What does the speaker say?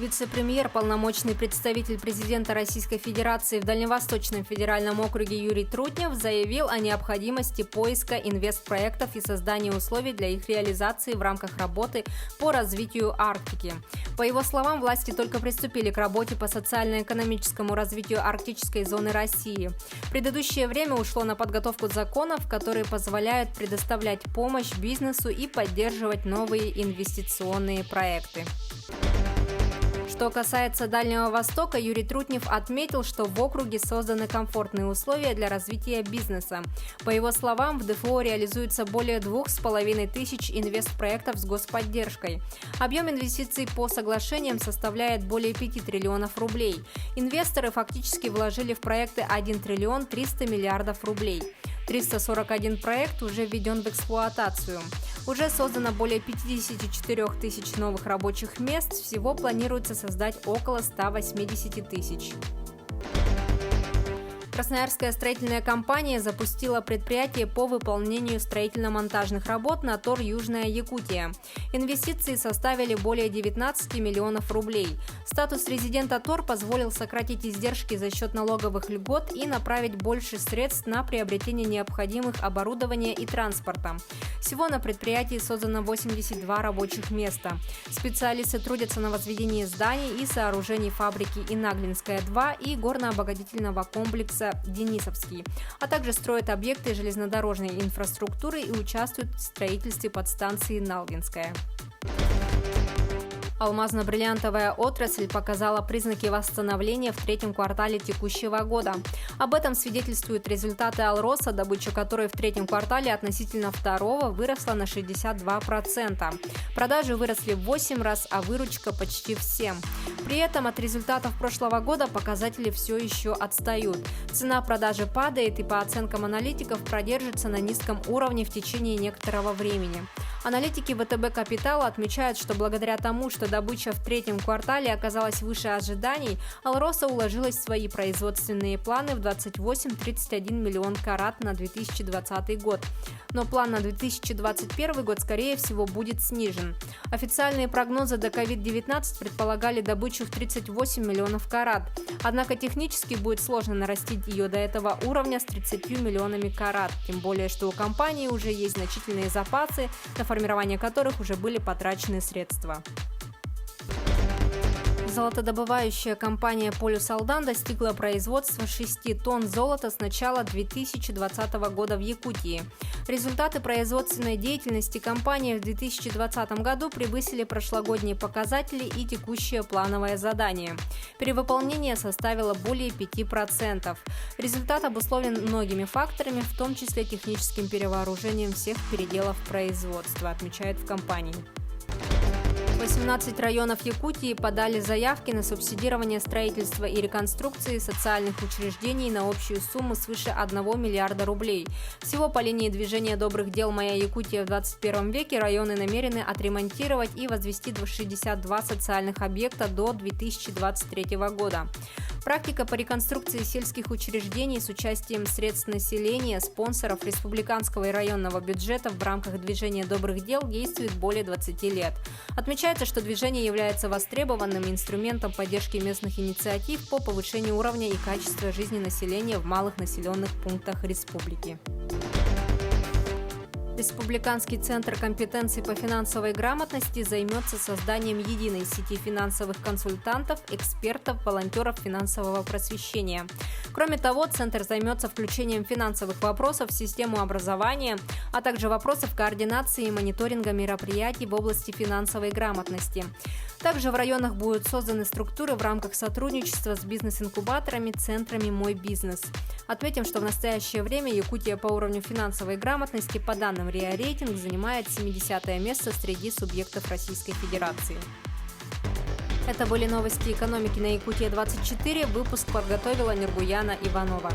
Вице-премьер, полномочный представитель президента Российской Федерации в Дальневосточном федеральном округе Юрий Трутнев заявил о необходимости поиска инвестпроектов и создания условий для их реализации в рамках работы по развитию Арктики. По его словам, власти только приступили к работе по социально-экономическому развитию арктической зоны России. Предыдущее время ушло на подготовку законов, которые позволяют предоставлять помощь бизнесу и поддерживать новые инвестиционные проекты. Что касается Дальнего Востока, Юрий Трутнев отметил, что в округе созданы комфортные условия для развития бизнеса. По его словам, в ДФО реализуется более 2500 инвестпроектов с господдержкой. Объем инвестиций по соглашениям составляет более 5 триллионов рублей. Инвесторы фактически вложили в проекты 1 триллион 300 миллиардов рублей. 341 проект уже введен в эксплуатацию. Уже создано более 54 тысяч новых рабочих мест, всего планируется создать около 180 тысяч. Красноярская строительная компания запустила предприятие по выполнению строительно-монтажных работ на ТОР «Южная Якутия». Инвестиции составили более 19 миллионов рублей. Статус резидента ТОР позволил сократить издержки за счет налоговых льгот и направить больше средств на приобретение необходимых оборудования и транспорта. Всего на предприятии создано 82 рабочих места. Специалисты трудятся на возведении зданий и сооружений фабрики Инаглинская-2 и горно-обогатительного комплекса Денисовский, а также строят объекты железнодорожной инфраструктуры и участвуют в строительстве подстанции Налгинская. Алмазно-бриллиантовая отрасль показала признаки восстановления в третьем квартале текущего года. Об этом свидетельствуют результаты Алроса, добыча которой в третьем квартале относительно второго выросла на 62%. Продажи выросли в 8 раз, а выручка почти в 7. При этом от результатов прошлого года показатели все еще отстают. Цена продажи падает и, по оценкам аналитиков, продержится на низком уровне в течение некоторого времени. Аналитики ВТБ Капитала отмечают, что благодаря тому, что добыча в третьем квартале оказалась выше ожиданий, Алроса уложилась в свои производственные планы в 28-31 миллион карат на 2020 год. Но план на 2021 год, скорее всего, будет снижен. Официальные прогнозы до COVID-19 предполагали добычу в 38 миллионов карат. Однако технически будет сложно нарастить ее до этого уровня с 30 миллионами карат. Тем более, что у компании уже есть значительные запасы, на формирование которых уже были потрачены средства. Золотодобывающая компания «Полюс Алдан» достигла производства 6 тонн золота с начала 2020 года в Якутии. Результаты производственной деятельности компании в 2020 году превысили прошлогодние показатели и текущее плановое задание. Перевыполнение составило более 5%. Результат обусловлен многими факторами, в том числе техническим перевооружением всех переделов производства, отмечают в компании. 18 районов Якутии подали заявки на субсидирование строительства и реконструкции социальных учреждений на общую сумму свыше 1 миллиарда рублей. Всего по линии движения добрых дел «Моя Якутия» в 21 веке районы намерены отремонтировать и возвести 62 социальных объекта до 2023 года. Практика по реконструкции сельских учреждений с участием средств населения, спонсоров республиканского и районного бюджетов в рамках движения добрых дел действует более 20 лет. Отмечается, что движение является востребованным инструментом поддержки местных инициатив по повышению уровня и качества жизни населения в малых населенных пунктах республики. Республиканский центр компетенций по финансовой грамотности займется созданием единой сети финансовых консультантов, экспертов, волонтеров финансового просвещения. Кроме того, центр займется включением финансовых вопросов в систему образования, а также вопросов координации и мониторинга мероприятий в области финансовой грамотности. Также в районах будут созданы структуры в рамках сотрудничества с бизнес-инкубаторами, центрами «Мой бизнес». Отметим, что в настоящее время Якутия по уровню финансовой грамотности по данным РИА Рейтинг занимает 70-е место среди субъектов Российской Федерации. Это были новости экономики на Якутия 24. Выпуск подготовила Нургуяна Иванова.